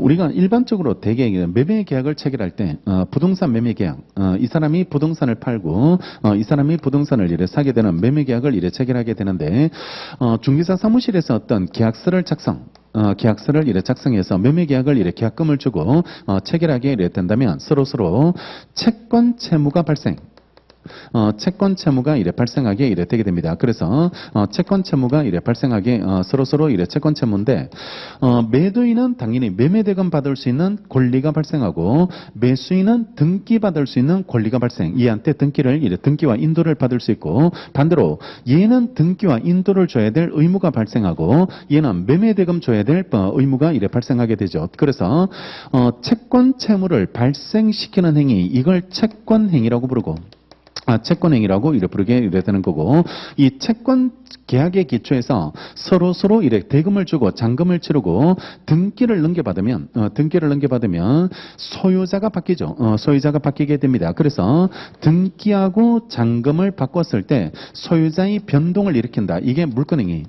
우리가 일반적으로 대개 매매 계약을 체결할 때 부동산 매매 계약, 이 사람이 부동산을 팔고 이 사람이 부동산을 이래 사게 되는 매매 계약을 이래 체결하게 되는데 중개사 사무실에서 어떤 계약서를 계약서를 이래 작성해서 매매 계약을 이래 계약금을 주고 체결하게 이래 된다면 서로 채권 채무가 발생. 채권 채무가 이래 발생하게 이래 되게 됩니다. 그래서 채권 채무가 이래 발생하게 서로 이래 채권 채무인데 매도인은 당연히 매매대금 받을 수 있는 권리가 발생하고 매수인은 등기 받을 수 있는 권리가 발생. 얘한테 등기와 인도를 받을 수 있고 반대로 얘는 등기와 인도를 줘야 될 의무가 발생하고 얘는 매매대금 줘야 될 의무가 이래 발생하게 되죠. 그래서 채권 채무를 발생시키는 행위 이걸 채권행위라고 부르고. 채권행위라고 이래 부르게 이래 되는 거고 이 채권 계약의 기초에서 서로 이래 대금을 주고 잔금을 치르고 등기를 넘겨받으면 소유자가 바뀌죠. 소유자가 바뀌게 됩니다. 그래서 등기하고 잔금을 바꿨을 때 소유자의 변동을 일으킨다. 이게 물권행위.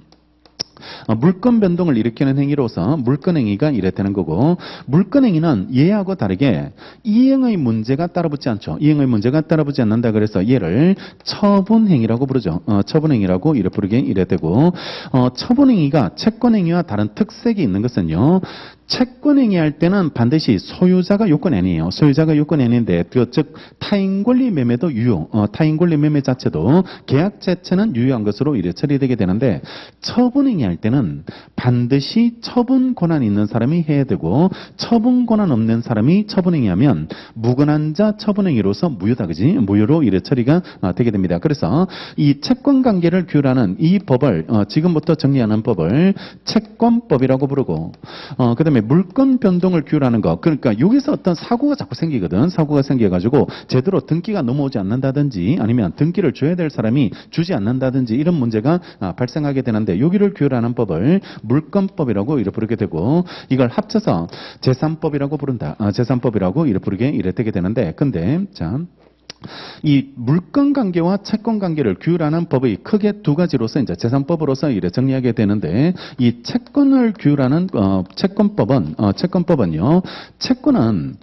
물권 변동을 일으키는 행위로서 물권행위가 이래 되는 거고 물권행위는 얘하고 다르게 이행의 문제가 따라붙지 않죠. 이행의 문제가 따라붙지 않는다 그래서 얘를 처분행위라고 부르죠. 처분행위라고 이래 부르게 이래 되고 처분행위가 채권행위와 다른 특색이 있는 것은요. 채권행위 할 때는 반드시 소유자가 요건이 아니에요. 소유자가 요건이 아닌데 즉 타인권리 매매도 유효. 타인권리 매매 자체도 계약 자체는 유효한 것으로 이래 처리되게 되는데 처분행위 할 때는 반드시 처분 권한 있는 사람이 해야 되고 처분 권한 없는 사람이 처분행위하면 무권한 자 처분행위로서 무효다. 그지? 무효로 이래 처리가 되게 됩니다. 그래서 이 채권관계를 규율하는 이 법을 지금부터 정리하는 법을 채권법이라고 부르고 그 다음에 물권 변동을 규율하는 거. 그러니까 여기서 어떤 사고가 자꾸 생기거든. 사고가 생겨가지고 제대로 등기가 넘어오지 않는다든지 아니면 등기를 줘야 될 사람이 주지 않는다든지 이런 문제가 발생하게 되는데 여기를 규율하는 법을 물권법이라고 이래 부르게 되고 이걸 합쳐서 재산법이라고 부른다. 재산법이라고 이래 부르게 이래 되게 되는데 근데 자. 이 물권 관계와 채권 관계를 규율하는 법의 크게 두 가지로서 이제 재산법으로서 이래 정리하게 되는데 이 채권을 규율하는 채권법은요. 채권은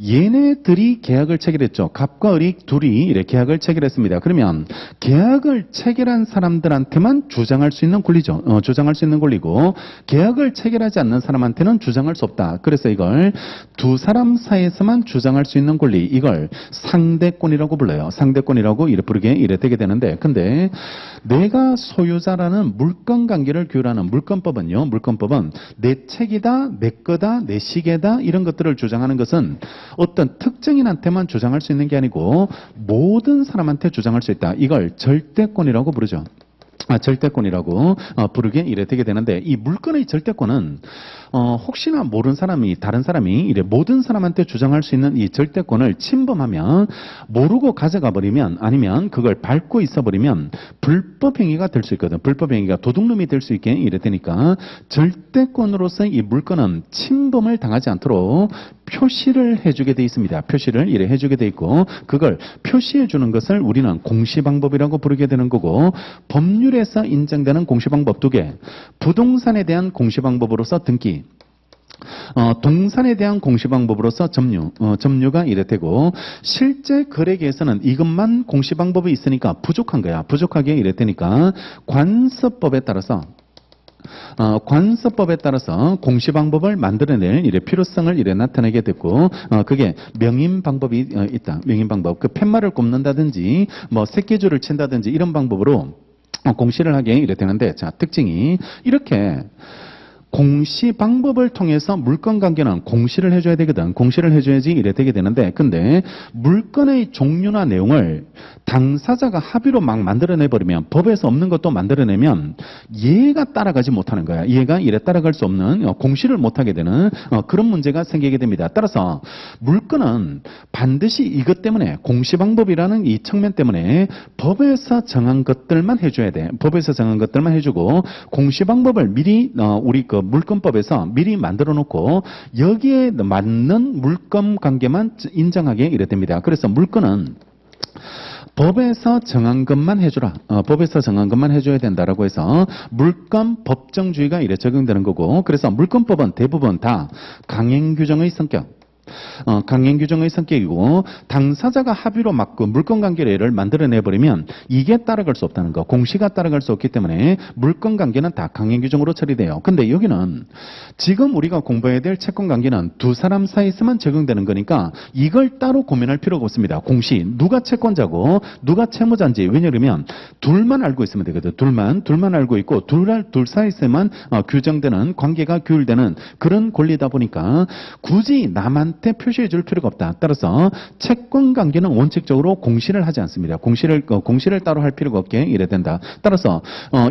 얘네들이 계약을 체결했죠. 갑과 을이 둘이 이래 계약을 체결했습니다. 그러면 계약을 체결한 사람들한테만 주장할 수 있는 권리죠. 주장할 수 있는 권리고 계약을 체결하지 않는 사람한테는 주장할 수 없다. 그래서 이걸 두 사람 사이에서만 주장할 수 있는 권리 이걸 상대권이라고 불러요. 상대권이라고 이래 부르게 이래 되게 되는데 근데 내가 소유자라는 물권 관계를 규율하는 물권법은요. 물권법은 내 책이다, 내 거다, 내 시계다 이런 것들을 주장하는 것은 어떤 특정인한테만 주장할 수 있는 게 아니고 모든 사람한테 주장할 수 있다. 이걸 절대권이라고 부르죠. 절대권이라고 부르게 이래 되게 되는데 이 물권의 절대권은 혹시나 모르는 사람이 다른 사람이 이래 모든 사람한테 주장할 수 있는 이 절대권을 침범하면 모르고 가져가 버리면 아니면 그걸 밟고 있어 버리면 불법 행위가 될 수 있거든. 불법 행위가 도둑놈이 될 수 있게 이래 되니까 절대권으로서 이 물권은 침범을 당하지 않도록 표시를 해주게 돼 있습니다. 표시를 이래 해주게 돼 있고 그걸 표시해 주는 것을 우리는 공시방법이라고 부르게 되는 거고 법률에서 인정되는 공시방법 두 개 부동산에 대한 공시방법으로서 등기 동산에 대한 공시방법으로서 점유가 이래 되고 실제 거래계에서는 이것만 공시방법이 있으니까 부족한 거야. 부족하게 이래 되니까 관서법에 따라서 공시방법을 만들어낼 이래 필요성을 이래 나타내게 됐고 그게 명인방법이 있다. 명인방법. 그 팻말을 꼽는다든지 뭐 새끼줄을 친다든지 이런 방법으로 공시를 하게 이래 되는데 자 특징이 이렇게 공시 방법을 통해서 물권 관계는 공시를 해줘야 되거든. 공시를 해줘야지 이래 되게 되는데 근데 물권의 종류나 내용을 당사자가 합의로 막 만들어내버리면 법에서 없는 것도 만들어내면 얘가 따라가지 못하는 거야. 얘가 이래 따라갈 수 없는 공시를 못하게 되는 그런 문제가 생기게 됩니다. 따라서 물권은 반드시 이것 때문에 공시 방법이라는 이 측면 때문에 법에서 정한 것들만 해줘야 돼. 법에서 정한 것들만 해주고 공시 방법을 미리 우리 그 물권법에서 미리 만들어 놓고 여기에 맞는 물권 관계만 인정하게 이래 됩니다. 그래서 물권은 법에서 정한 것만 해주라. 법에서 정한 것만 해줘야 된다라고 해서 물권 법정주의가 이래 적용되는 거고, 그래서 물권법은 대부분 다 강행규정의 성격. 강행규정의 성격이고, 당사자가 합의로 맞고 물권관계를 만들어내버리면 이게 따라갈 수 없다는 거, 공시가 따라갈 수 없기 때문에 물권관계는 다 강행규정으로 처리돼요. 근데 여기는 지금 우리가 공부해야 될 채권관계는 두 사람 사이에서만 적용되는 거니까 이걸 따로 고민할 필요가 없습니다. 공시, 누가 채권자고 누가 채무자인지, 왜냐하면 둘만 알고 있으면 되거든. 둘만 알고 있고 둘 사이에서만 규정되는, 관계가 규율되는 그런 권리다 보니까 굳이 남한테 표시해 줄 필요가 없다. 따라서 채권 관계는 원칙적으로 공시를 하지 않습니다. 공시를 따로 할 필요가 없게 이래 된다. 따라서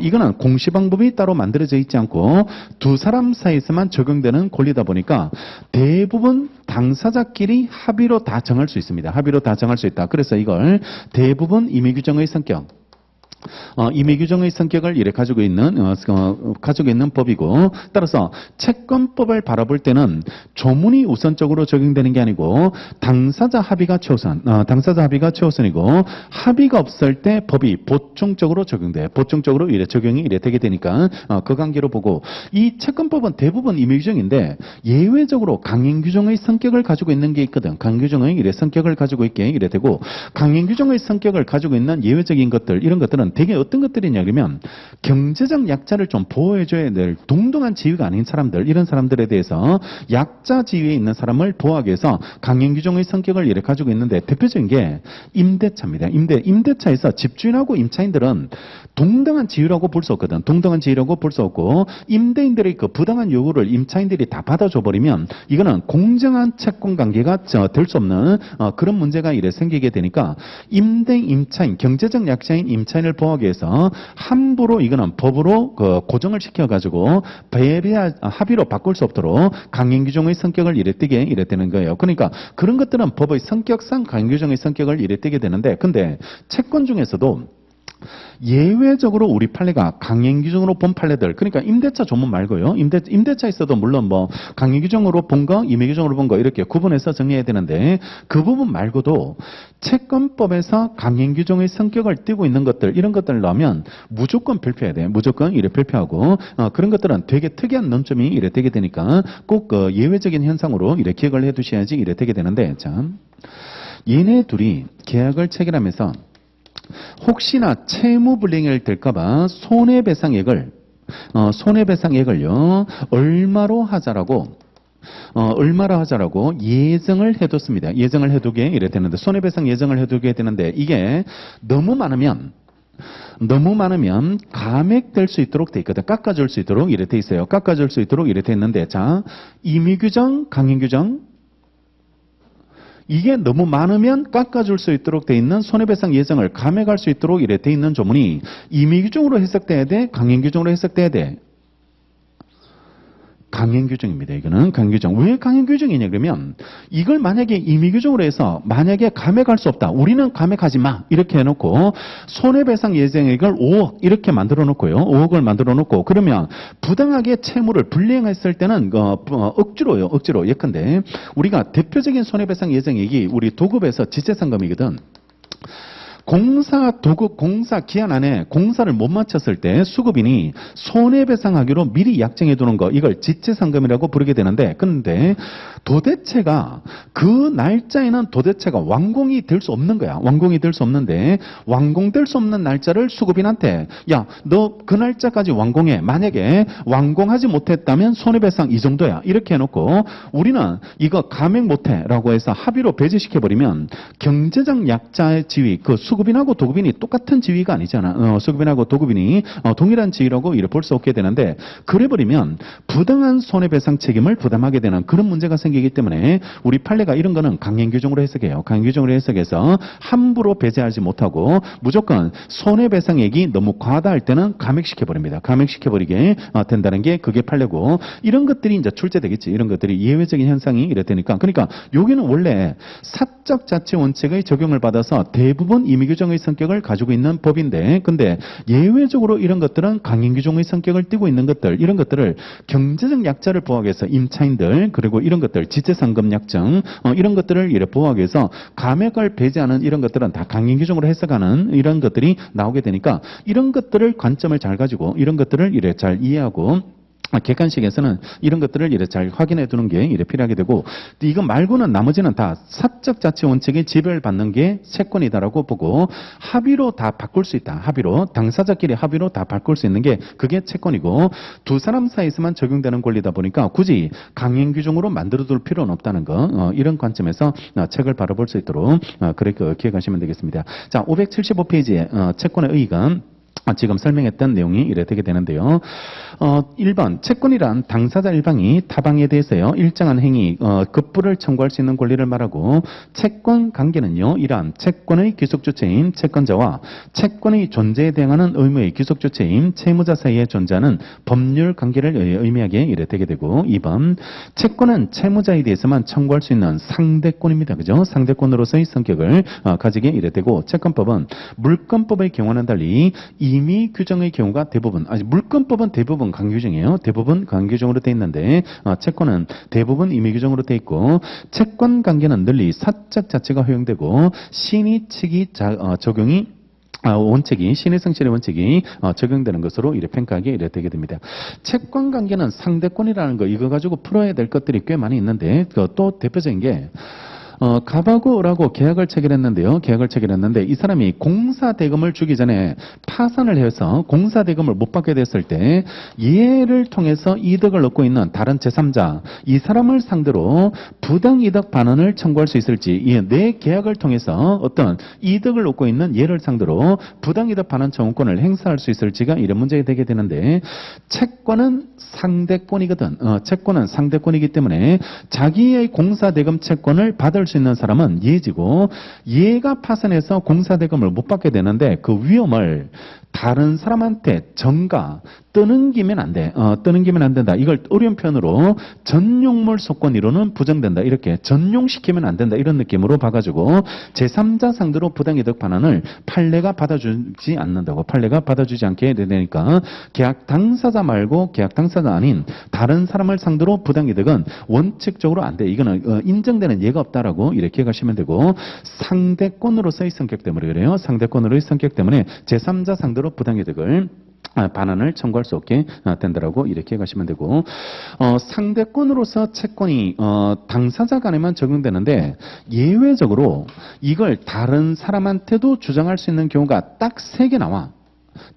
이거는 공시 방법이 따로 만들어져 있지 않고 두 사람 사이에서만 적용되는 권리다 보니까 대부분 당사자끼리 합의로 다 정할 수 있습니다. 합의로 다 정할 수 있다. 그래서 이걸 대부분 임의규정의 성격, 임의규정의 성격을 이래 가지고 있는 법이고, 따라서 채권법을 바라볼 때는 조문이 우선적으로 적용되는 게 아니고 당사자 합의가 최우선이고, 합의가 없을 때 법이 보충적으로 적용돼. 보충적으로 이래 적용이 이래 되게 되니까 그 관계로 보고, 이 채권법은 대부분 임의규정인데 예외적으로 강행규정의 성격을 가지고 있는 게 있거든. 강행규정의 이래 성격을 가지고 있게 이래 되고, 강행규정의 성격을 가지고 있는 예외적인 것들, 이런 것들은 되게 어떤 것들이냐 그러면 경제적 약자를 좀 보호해줘야 될 동등한 지위가 아닌 사람들, 이런 사람들에 대해서 약자 지위에 있는 사람을 보호하기 위해서 강행규정의 성격을 이렇게 가지고 있는데, 대표적인 게 임대차입니다. 임대차에서 집주인하고 임차인들은 동등한 지위라고 볼 수 없거든. 동등한 지위라고 볼 수 없고, 임대인들의 그 부당한 요구를 임차인들이 다 받아줘 버리면 이거는 공정한 채권 관계가 될 수 없는 그런 문제가 이래 생기게 되니까, 임차인, 경제적 약자인 임차인을 보호하기 위해서 함부로 이거는 법으로 고정을 시켜가지고 합의로 바꿀 수 없도록 강행규정의 성격을 이래 되는 거예요. 그러니까 그런 것들은 법의 성격상 강행규정의 성격을 이래 띄게 되는데, 근데 채권 중에서도 예외적으로 우리 판례가 강행규정으로 본 판례들, 그러니까 임대차 조문 말고요. 임대차 있어도 물론 뭐 강행규정으로 본 거, 임의규정으로 본 거 이렇게 구분해서 정리해야 되는데, 그 부분 말고도 채권법에서 강행규정의 성격을 띠고 있는 것들, 이런 것들을 넣으면 무조건 별표해야 돼. 무조건 이래 별표하고, 그런 것들은 되게 특이한 논점이 이래 되게 되니까 꼭 예외적인 현상으로 이래 기억을 해 두셔야지 이래 되게 되는데, 참, 얘네 둘이 계약을 체결하면서 혹시나 채무 불이행이 될까봐 손해배상액을요 얼마로 하자라고 예정을 해뒀습니다. 예정을 해두게 이래 되는데, 손해배상 예정을 해두게 되는데, 이게 너무 많으면 감액될 수 있도록 돼 있거든. 깎아줄 수 있도록 이래 돼 있어요. 깎아줄 수 있도록 이래 돼 있는데, 자, 임의규정, 강행규정, 이게 너무 많으면 깎아줄 수 있도록 돼 있는 손해배상 예정을 감액할 수 있도록 이래 돼 있는 조문이 임의규정으로 해석돼야 돼? 강행규정으로 해석돼야 돼? 강행규정입니다. 이거는 강행규정. 왜 강행규정이냐 그러면, 이걸 만약에 임의규정으로 해서 만약에 감액할 수 없다, 우리는 감액하지 마 이렇게 해놓고 손해배상 예정액을 5억 이렇게 만들어 놓고요. 5억을 만들어 놓고, 그러면 부당하게 채무를 불이행했을 때는 억지로요. 예컨대 우리가 대표적인 손해배상 예정액이 우리 도급에서 지체상금이거든. 공사 기한 안에 공사를 못 마쳤을 때 수급인이 손해배상하기로 미리 약정해 두는 거, 이걸 지체상금이라고 부르게 되는데, 그런데 도대체가 그 날짜에는 도대체가 완공이 될 수 없는 거야. 완공이 될 수 없는데, 완공될 수 없는 날짜를 수급인한테, 야, 너 그 날짜까지 완공해. 만약에 완공하지 못했다면 손해배상 이 정도야. 이렇게 해놓고 우리는 이거 감액 못해 라고 해서 합의로 배제시켜버리면 경제적 약자의 지위, 그 수급인하고 도급인이 똑같은 지위가 아니잖아. 수급인하고 도급인이 동일한 지위라고 이를 볼 수 없게 되는데, 그래버리면 부당한 손해배상 책임을 부담하게 되는 그런 문제가 생기기 때문에 우리 판례가 이런 거는 강행규정으로 해석해요. 강행규정으로 해석해서 함부로 배제하지 못하고 무조건 손해배상액이 너무 과다할 때는 감액시켜버립니다. 감액시켜버리게 된다는 게 그게 판례고, 이런 것들이 이제 출제되겠지. 이런 것들이 예외적인 현상이 이래 되니까, 그러니까 여기는 원래 사적 자치 원칙의 적용을 받아서 대부분 임의 임의규정의 성격을 가지고 있는 법인데, 근데 예외적으로 이런 것들은 강행규정의 성격을 띠고 있는 것들, 이런 것들을 경제적 약자를 보호하기 위해서 임차인들, 그리고 이런 것들, 지체상금 약정, 이런 것들을 이렇게 보호하기 위해서 감액을 배제하는 이런 것들은 다 강행규정으로 해석하는 이런 것들이 나오게 되니까 이런 것들을 관점을 잘 가지고 이런 것들을 이렇게 잘 이해하고 객관식에서는 이런 것들을 이렇게 잘 확인해 두는 게 이렇게 필요하게 되고, 이거 말고는 나머지는 다 사적 자치 원칙에 지배를 받는 게 채권이다라고 보고, 합의로 다 바꿀 수 있다. 합의로, 당사자끼리 합의로 다 바꿀 수 있는 게 그게 채권이고, 두 사람 사이에서만 적용되는 권리다 보니까 굳이 강행 규정으로 만들어 둘 필요는 없다는 거, 이런 관점에서 책을 바라볼 수 있도록 그렇게 기억하시면 되겠습니다. 자, 575페이지에 채권의 의의가 지금 설명했던 내용이 이래 되게 되는데요. 1번 채권이란 당사자 일방이 타방에 대해서요 일정한 행위, 급부를 청구할 수 있는 권리를 말하고, 채권 관계는요 이러한 채권의 귀속주체인 채권자와 채권의 존재에 대항하는 의무의 귀속주체인 채무자 사이에 존재하는 법률 관계를 의미하게 이래 되게 되고, 2번 채권은 채무자에 대해서만 청구할 수 있는 상대권입니다. 그죠? 상대권으로서의 성격을 가지게 이래 되고, 채권법은 물권법의 경우와는 달리 임의 규정의 경우가 대부분, 물권법은 대부분 강규정이에요. 대부분 강규정으로 돼 있는데, 채권은 대부분 임의 규정으로 돼 있고, 채권 관계는 널리 사적 자체가 허용되고, 신의 측이 적용이 원칙이, 신의 성실의 원칙이 적용되는 것으로 이래 평가하게 이래 되게 됩니다. 채권 관계는 상대권이라는 거, 이거 가지고 풀어야 될 것들이 꽤 많이 있는데, 또 대표적인 게 갑하고 을하고 계약을 체결했는데요. 계약을 체결했는데 이 사람이 공사대금을 주기 전에 파산을 해서 공사대금을 못 받게 됐을 때 얘를 통해서 이득을 얻고 있는 다른 제3자, 이 사람을 상대로 부당이득 반환을 청구할 수 있을지, 내 계약을 통해서 어떤 이득을 얻고 있는 얘를 상대로 부당이득 반환 청구권을 행사할 수 있을지가 이런 문제가 되게 되는데, 채권은 상대권이거든. 채권은 상대권이기 때문에 자기의 공사대금 채권을 받을 수 있는 사람은 얘지고, 얘가 파산해서 공사대금을 못 받게 되는데 그 위험을 다른 사람한테 전가 떠넘기면 안 돼. 떠넘기면 안 된다. 이걸 어려운 표현으로 전용물 소권이로는 부정된다. 이렇게 전용시키면 안 된다. 이런 느낌으로 봐가지고 제3자 상대로 부당이득 반환을 판례가 받아주지 않는다고. 판례가 받아주지 않게 되니까 계약 당사자 말고 계약 당사자 아닌 다른 사람을 상대로 부당이득은 원칙적으로 안 돼. 이거는 인정되는 예가 없다라고 이렇게 가시면 되고, 상대권으로서의 성격 때문에 그래요. 상대권으로의 성격 때문에 제3자 상대로 부당이득을 반환을 청구할 수 없게 된다라고 이렇게 가시면 되고, 상대권으로서 채권이 당사자 간에만 적용되는데 예외적으로 이걸 다른 사람한테도 주장할 수 있는 경우가 딱 3개 나와.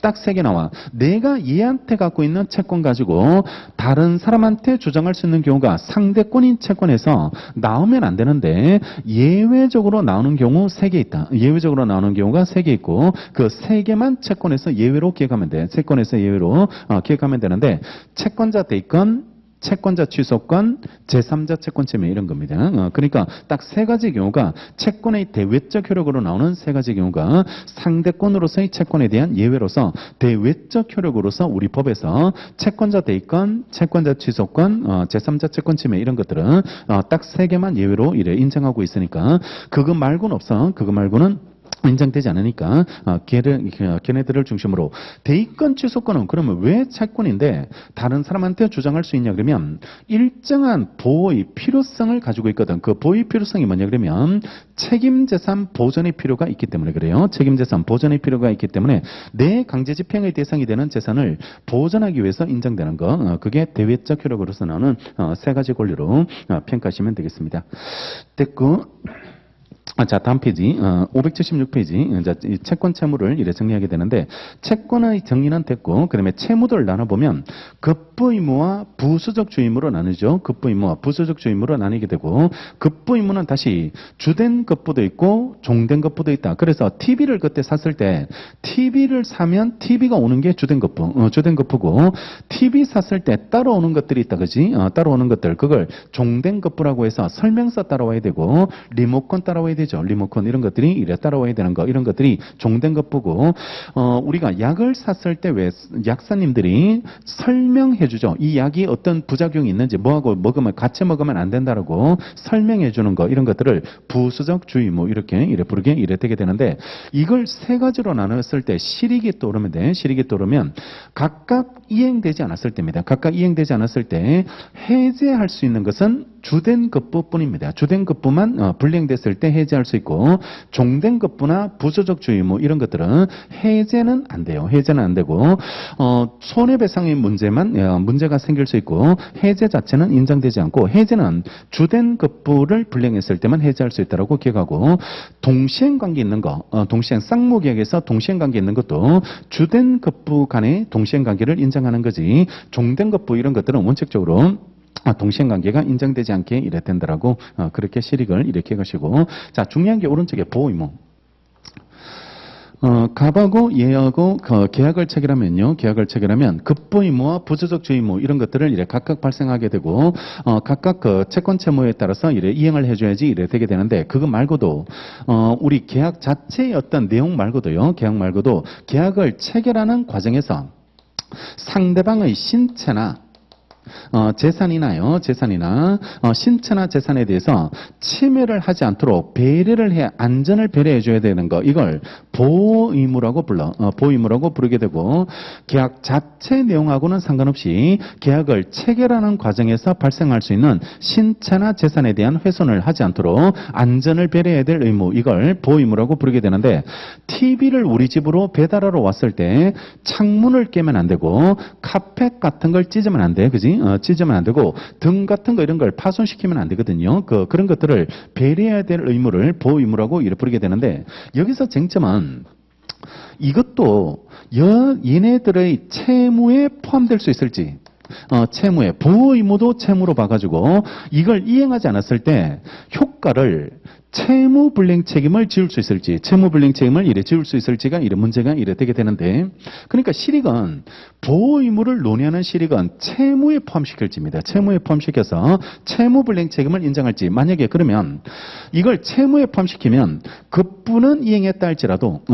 딱 3개 나와. 내가 얘한테 갖고 있는 채권 가지고 다른 사람한테 주장할 수 있는 경우가 상대권인 채권에서 나오면 안 되는데, 예외적으로 나오는 경우 3개 있다. 예외적으로 나오는 경우가 3개 있고, 그 3개만 채권에서 예외로 기억하면 돼. 채권에서 예외로 기억하면 되는데, 채권자 대권, 채권자 취소권, 제3자 채권 침해 이런 겁니다. 그러니까 딱 3가지 경우가 채권의 대외적 효력으로 나오는 3가지 경우가 상대권으로서의 채권에 대한 예외로서 대외적 효력으로서 우리 법에서 채권자 대권, 채권자 취소권, 제3자 채권 침해 이런 것들은 딱 3개만 예외로 이래 인정하고 있으니까, 그거 말고는 없어. 그거 말고는 인정되지 않으니까 걔네들을 중심으로. 대의권 취소권은 그러면 왜 채권인데 다른 사람한테 주장할 수 있냐 그러면, 일정한 보호의 필요성을 가지고 있거든. 그 보호의 필요성이 뭐냐 그러면 책임재산 보전의 필요가 있기 때문에 그래요. 책임재산 보전의 필요가 있기 때문에 내 강제집행의 대상이 되는 재산을 보전하기 위해서 인정되는 거, 그게 대외적 효력으로서 나오는 3가지 권리로 평가하시면 되겠습니다. 됐고, 자, 다음 페이지, 576페이지. 자, 이 채권 채무를 이래 정리하게 되는데, 채권의 정리는 됐고, 그 다음에 채무들을 나눠보면, 급부 의무와 부수적 주의무로 나누죠. 급부 의무와 부수적 주의무로 나뉘게 되고, 급부 의무는 다시 주된 급부도 있고, 종된 급부도 있다. 그래서 TV를 그때 샀을 때, TV를 사면 TV가 오는 게 주된 급부, 주된 급부고, TV 샀을 때 따로 오는 것들이 있다. 그지? 따로 오는 것들. 그걸 종된 급부라고 해서 설명서 따라와야 되고, 리모컨 따라와야 되죠. 리모컨이죠. 리모컨 이런 것들이 이래 따라와야 되는 거 이런 것들이 종된 것보고 우리가 약을 샀을 때 왜 약사님들이 설명해 주죠. 이 약이 어떤 부작용이 있는지 뭐하고 먹으면 같이 먹으면 안 된다라고 설명해 주는 거 이런 것들을 부수적 주의무 이렇게 부르게 이래 되게 되는데 이걸 세 가지로 나눴을 때 실익이 떠오르면 돼. 실익이 떠오르면 각각 이행되지 않았을 때입니다. 각각 이행되지 않았을 때 해제할 수 있는 것은 주된 급부뿐입니다. 주된 급부만 불이행됐을 때 해제할 수 있고 종된 급부나 부수적 주의무 이런 것들은 해제는 안 돼요. 해제는 안 되고 손해배상의 문제가 생길 수 있고 해제 자체는 인정되지 않고 해제는 주된 급부를 불이행했을 때만 해제할 수 있다고 기억하고 동시행관계 있는 거 쌍무계약에서 동시행관계 있는 것도 주된 급부 간의 동시행관계를 인정하는 거지 종된 급부 이런 것들은 원칙적으로 동시행관계가 인정되지 않게 이래 된다라고 그렇게 실익을 이렇게 것이고 자 중요한 게 오른쪽에 보호의무 갑하고 예하고 계약을 체결하면요. 계약을 체결하면 급부의무와 부수적 주의무 이런 것들을 이래 각각 발생하게 되고 각각 그 채권 채무에 따라서 이래 이행을 해줘야지 이래 되게 되는데 그거 말고도 우리 계약 자체의 어떤 내용 말고도요. 계약 말고도 계약을 체결하는 과정에서 상대방의 신체나 재산이나 신체나 재산에 대해서 침해를 하지 않도록 배려를 해 안전을 배려해 줘야 되는 거 이걸 보호의무라고 부르게 되고 계약 자체 내용하고는 상관없이 계약을 체결하는 과정에서 발생할 수 있는 신체나 재산에 대한 훼손을 하지 않도록 안전을 배려해야 될 의무 이걸 보호의무라고 부르게 되는데 TV를 우리 집으로 배달하러 왔을 때 창문을 깨면 안 되고 카펫 같은 걸 찢으면 안 돼. 그지? 찢으면 안 되고 등 같은 거 이런 걸 파손시키면 안 되거든요. 그런 것들을 배려해야 될 의무를 보호의무라고 이렇게 부르게 되는데 여기서 쟁점은 이것도 얘네들의 채무에 포함될 수 있을지 채무에 보호의무도 채무로 봐가지고 이걸 이행하지 않았을 때 효과를 채무불이행 책임을 지울 수 있을지 채무불이행 책임을 이래 지울 수 있을지가 이래 문제가 이래 되게 되는데 그러니까 실익은 보호의무를 논의하는 실익은 채무에 포함시킬지입니다. 채무에 포함시켜서 채무불이행 책임을 인정할지 만약에 그러면 이걸 채무에 포함시키면 급부는 이행했다 할지라도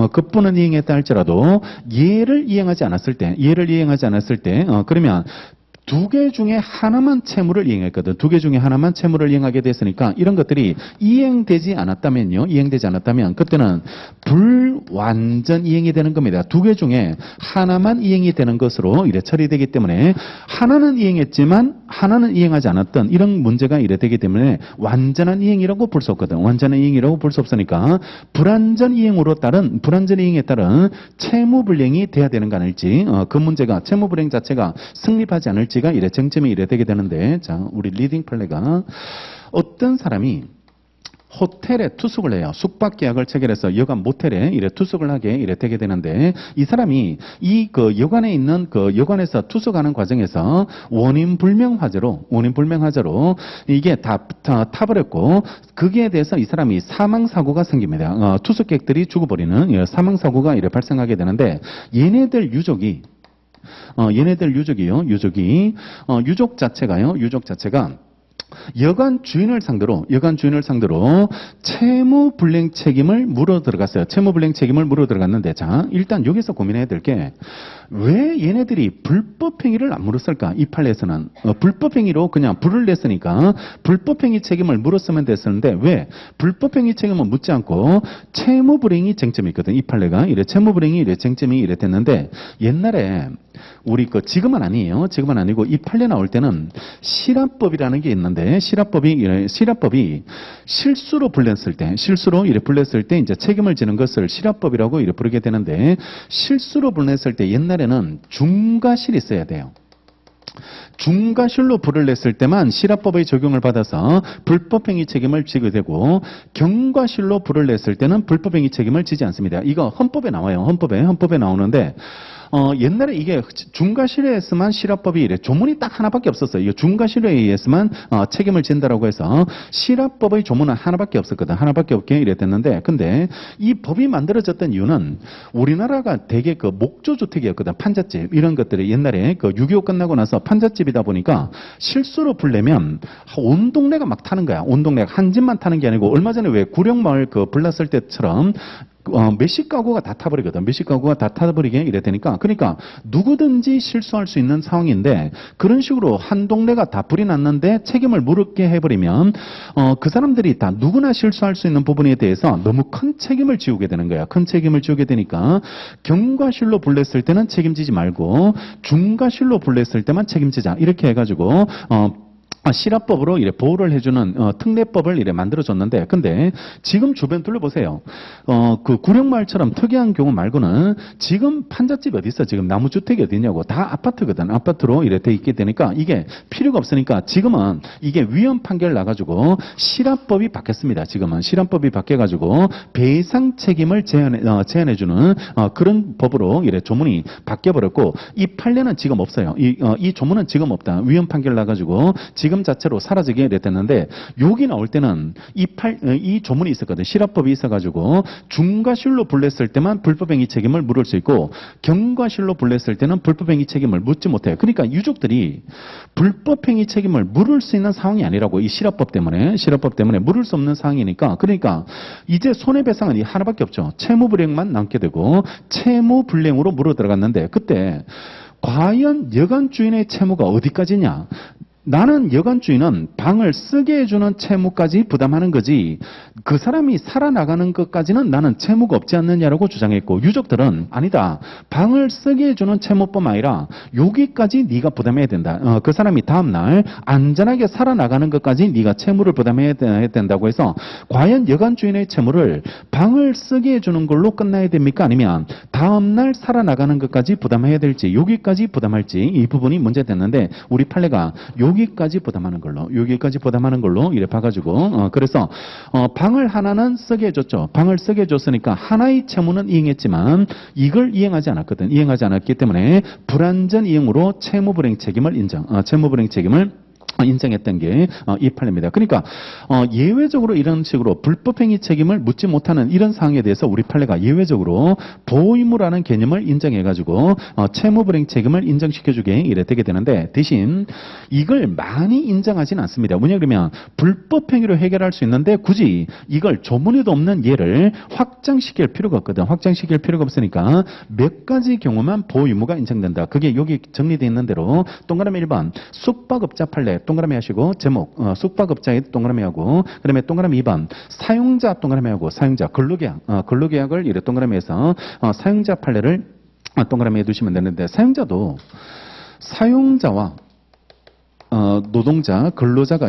얘를 이행하지 않았을 때 그러면 두 개 중에 하나만 채무를 이행했거든. 두 개 중에 하나만 채무를 이행하게 됐으니까 이런 것들이 이행되지 않았다면 그때는 불완전 이행이 되는 겁니다. 두 개 중에 하나만 이행이 되는 것으로 이래 처리되기 때문에 하나는 이행했지만 하나는 이행하지 않았던 이런 문제가 이래 되기 때문에 완전한 이행이라고 볼 수 없거든. 완전한 이행이라고 볼 수 없으니까 불완전 이행에 따른 채무불이행이 돼야 되는 거 아닐지 그 문제가 채무불이행 자체가 성립하지 않을지 가 이래 쟁점이 이래 되게 되는데 자 우리 리딩 플레이가 어떤 사람이 호텔에 투숙을 해요. 숙박 계약을 체결해서 여관 모텔에 이래 투숙을 하게 이래 되게 되는데 이 사람이 이 그 여관에 있는 그 여관에서 투숙하는 과정에서 원인 불명 화재로 이게 다 타버렸고 거기에 대해서 이 사람이 사망 사고가 생깁니다. 투숙객들이 죽어버리는 사망 사고가 이래 발생하게 되는데 얘네들 유족이 유족 자체가 여관 주인을 상대로 채무불이행 책임을 물어 들어갔어요. 채무불이행 책임을 물어 들어갔는데 자 일단 여기서 고민해야 될 게 왜 얘네들이 불법행위를 안 물었을까? 이 판례에서는 불법행위로 그냥 불을 냈으니까 불법행위 책임을 물었으면 됐었는데 왜 불법행위 책임을 묻지 않고 채무불이행이 쟁점이 있거든. 이 판례가 채무불이행이 쟁점이 이래 됐는데 옛날에 우리 지금은 아니고 이 판례 나올 때는 실화법이라는 게 있는데 실화법이 실수로 불냈을 때 이제 책임을 지는 것을 실화법이라고 이렇게 부르게 되는데 실수로 불냈을 때 옛날에는 중과실이 있어야 돼요. 중과실로 불을 냈을 때만 실화법의 적용을 받아서 불법행위 책임을 지게 되고 경과실로 불을 냈을 때는 불법행위 책임을 지지 않습니다. 이거 헌법에 나와요. 헌법에 나오는데 옛날에 이게 중과실외에서만 실화법이 이래 조문이 딱 하나밖에 없었어요. 이거 중과실외에서만 책임을 진다라고 해서 실화법의 조문은 하나밖에 없었거든. 하나밖에 없게 이랬댔는데, 근데 이 법이 만들어졌던 이유는 우리나라가 되게 그 목조주택이었거든. 판잣집 이런 것들이 옛날에 그 6.25 끝나고 나서 판잣집이다 보니까 실수로 불내면 온 동네가 막 타는 거야. 온 동네가 한 집만 타는 게 아니고 얼마 전에 왜 구령마을 그 불났을 때처럼 몇십 가구가 다 타버리거든. 몇십 가구가 다 타버리게 이랬다니까. 그러니까 누구든지 실수할 수 있는 상황인데 그런 식으로 한 동네가 다 불이 났는데 책임을 물게 해버리면 그 사람들이 다 누구나 실수할 수 있는 부분에 대해서 너무 큰 책임을 지우게 되는 거야. 큰 책임을 지우게 되니까 경과실로 불냈을 때는 책임지지 말고 중과실로 불냈을 때만 책임지자. 이렇게 해가지고 실화법으로 이래 보호를 해주는 특례법을 이래 만들어줬는데, 근데 지금 주변 둘러보세요. 그 구령마을처럼 특이한 경우 말고는 지금 판잣집 어디 있어? 지금 나무주택이 어디 있냐고. 다 아파트거든. 아파트로 이래 돼 있게 되니까 이게 필요가 없으니까 지금은 이게 위헌 판결 나가지고 실화법이 바뀌었습니다. 지금은 실화법이 바뀌어가지고 배상 책임을 제한해주는 그런 법으로 이래 조문이 바뀌어버렸고, 이 판례는 지금 없어요. 이 조문은 지금 없다. 위헌 판결 나가지고 지금 자체로 사라지게 됐는데, 여기 나올 때는 이 조문이 있었거든. 실화법이 있어가지고 중과실로 불냈을 때만 불법행위 책임을 물을 수 있고 경과실로 불냈을 때는 불법행위 책임을 묻지 못해요. 그러니까 유족들이 불법행위 책임을 물을 수 있는 상황이 아니라고. 이 실화법 때문에 물을 수 없는 상황이니까. 그러니까 이제 손해배상은 이 하나밖에 없죠. 채무불이행만 남게 되고 채무불이행으로 물어 들어갔는데, 그때 과연 여관 주인의 채무가 어디까지냐? 나는 여관 주인은 방을 쓰게 해주는 채무까지 부담하는 거지 그 사람이 살아나가는 것까지는 나는 채무가 없지 않느냐라고 주장했고, 유족들은 아니다. 방을 쓰게 해주는 채무뿐만 아니라 여기까지 네가 부담해야 된다. 그 사람이 다음날 안전하게 살아나가는 것까지 네가 채무를 부담해야 된다고 해서, 과연 여관 주인의 채무를 방을 쓰게 해주는 걸로 끝나야 됩니까? 아니면 다음날 살아나가는 것까지 부담해야 될지, 여기까지 부담할지, 이 부분이 문제됐는데 우리 판례가 여기까지 부담하는 걸로 이래 봐가지고 그래서 방을 하나는 쓰게 해줬죠. 방을 쓰게 해줬으니까 하나의 채무는 이행했지만 이걸 이행하지 않았기 때문에 불완전 이행으로 채무불이행 책임을 인정했던 게 이 판례입니다. 그러니까 예외적으로 이런 식으로 불법행위 책임을 묻지 못하는 이런 상황에 대해서 우리 판례가 예외적으로 보호의무라는 개념을 인정해가지고 채무불이행 책임을 인정시켜주게 이래 되게 되는데, 대신 이걸 많이 인정하지는 않습니다. 뭐냐 그러면 불법행위로 해결할 수 있는데 굳이 이걸 조문에도 없는 예를 확장시킬 필요가 없거든. 확장시킬 필요가 없으니까 몇 가지 경우만 보호의무가 인정된다. 그게 여기 정리되어 있는 대로 동그라미 1번 숙박업자 판례 동그라미 하시고, 제목 숙박업자에 동그라미 하고, 그다음에 동그라미 2번 사용자 동그라미 하고, 사용자 근로계약을 이래 동그라미 해서 사용자 판례를 동그라미 해두시면 되는데, 사용자도 사용자와 노동자, 근로자가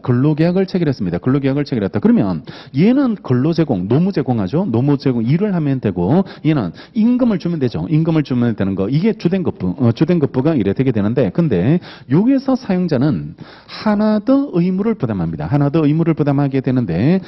근로계약을 체결했습니다. 근로계약을 체결했다. 그러면 얘는 근로제공, 노무제공하죠. 노무제공 일을 하면 되고, 얘는 임금을 주면 되죠. 임금을 주면 되는 거. 이게 주된급부가 이래 되게 되는데, 근데 여기에서 사용자는 하나 더 의무를 부담합니다. 하나 더 의무를 부담하게 되는데,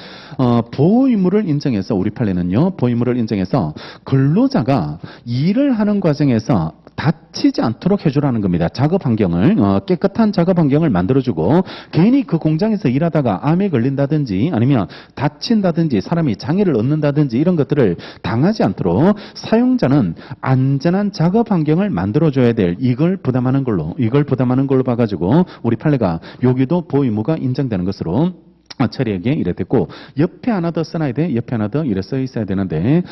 보호의무를 인정해서 우리 판례는요, 보호의무를 인정해서 근로자가 일을 하는 과정에서 다치지 않도록 해주라는 겁니다. 작업 환경을 깨끗한 작업 환경을 만들어주고, 괜히 그 공장에서 일하다가 암에 걸린다든지 아니면 다친다든지 사람이 장애를 얻는다든지 이런 것들을 당하지 않도록 사용자는 안전한 작업 환경을 만들어줘야 될 이걸 부담하는 걸로 봐가지고 우리 판례가 여기도 보호의무가 인정되는 것으로 처리하게 이래 됐고, 옆에 하나 더 써놔야 돼. 옆에 하나 더 이래 써 있어야 되는데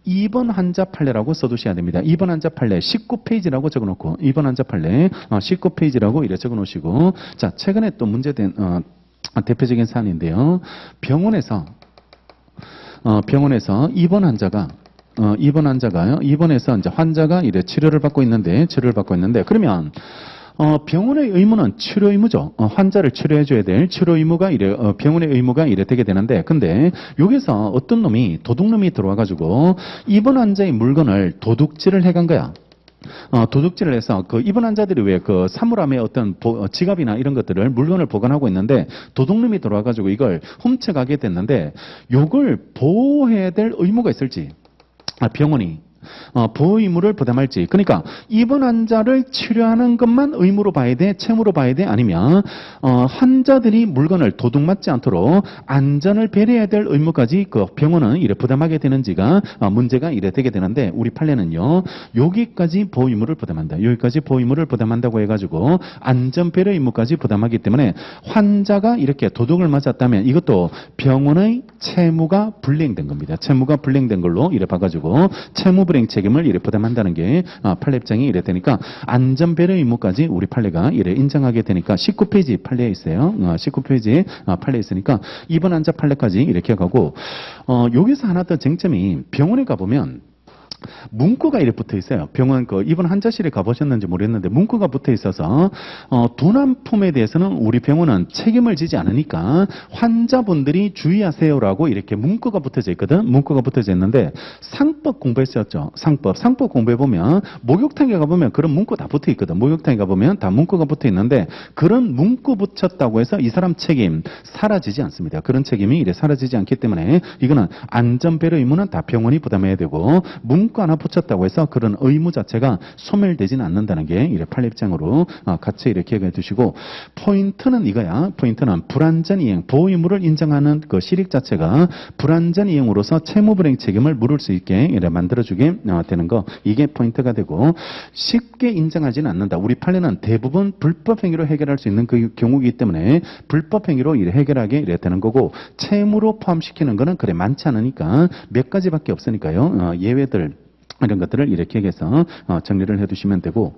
2번 환자 판례라고 써두셔야 됩니다. 2번 환자 판례 19페이지라고 적어놓고, 2번 환자 판례 19페이지라고 이래 적어놓으시고, 자, 최근에 또 문제된 대표적인 사안인데요. 병원에서 2번 환자가 입원해서 이제 환자가 이래 치료를 받고 있는데 그러면 병원의 의무는 치료 의무죠. 환자를 치료해줘야 될 치료 의무가 병원의 의무가 이래 되게 되는데, 근데 여기서 어떤 놈이 도둑놈이 들어와가지고 입원 환자의 물건을 도둑질을 해간 거야. 도둑질을 해서 그 입원 환자들이 왜 그 사물함에 어떤 지갑이나 이런 것들을 물건을 보관하고 있는데 도둑놈이 들어와가지고 이걸 훔쳐가게 됐는데, 요걸 보호해야 될 의무가 있을지 병원이 보호 의무를 부담할지. 그러니까 입원 환자를 치료하는 것만 의무로 봐야 돼, 채무로 봐야 돼, 아니면 환자들이 물건을 도둑맞지 않도록 안전을 배려해야 될 의무까지 그 병원은 이래 부담하게 되는지가 문제가 이래 되게 되는데, 우리 판례는요 여기까지 보호 의무를 부담한다. 여기까지 보호 의무를 부담한다고 해가지고 안전 배려 의무까지 부담하기 때문에 환자가 이렇게 도둑을 맞았다면 이것도 병원의 채무가 불이행된 겁니다. 채무가 불이행된 걸로 이래 봐가지고 채무 불이행 책임을 이래 부담한다는 게 판례 입장이 이래 되니까 안전 배려 의무까지 우리 판례가 이래 인정하게 되니까 19페이지 판례에 있어요. 19페이지 판례에 있으니까 입원 환자 판례까지 이렇게 가고, 여기서 하나 더 쟁점이 병원에 가보면 문구가 이렇게 붙어 있어요. 병원 입원 환자실에 가보셨는지 모르겠는데 문구가 붙어 있어서 도난품에 대해서는 우리 병원은 책임을 지지 않으니까 환자분들이 주의하세요라고 이렇게 문구가 붙어져 있거든. 문구가 붙어져 있는데 상법 공부했었죠. 상법 공부해 보면 목욕탕에 가보면 그런 문구 다 붙어 있거든. 목욕탕에 가보면 다 문구가 붙어 있는데 그런 문구 붙였다고 해서 이 사람 책임 사라지지 않습니다. 그런 책임이 이래 사라지지 않기 때문에 이거는 안전배려 의무는 다 병원이 부담해야 되고, 문구 하나 붙였다고 해서 그런 의무 자체가 소멸되지는 않는다는 게 이래 판례 입장으로 같이 이렇게 기억해 두시고, 포인트는 이거야. 포인트는 불안전 이행, 보호 의무를 인정하는 그 실익 자체가 불안전 이행으로서 채무 불이행 책임을 물을 수 있게 이래 만들어주게 되는 거, 이게 포인트가 되고, 쉽게 인정하지는 않는다. 우리 판례는 대부분 불법 행위로 해결할 수 있는 그 경우이기 때문에 불법 행위로 이래 해결하게 이래 되는 거고, 채무로 포함시키는 거는 그래 많지 않으니까 몇 가지밖에 없으니까요. 예외들 이런 것들을 이렇게 해서 정리를 해두시면 되고,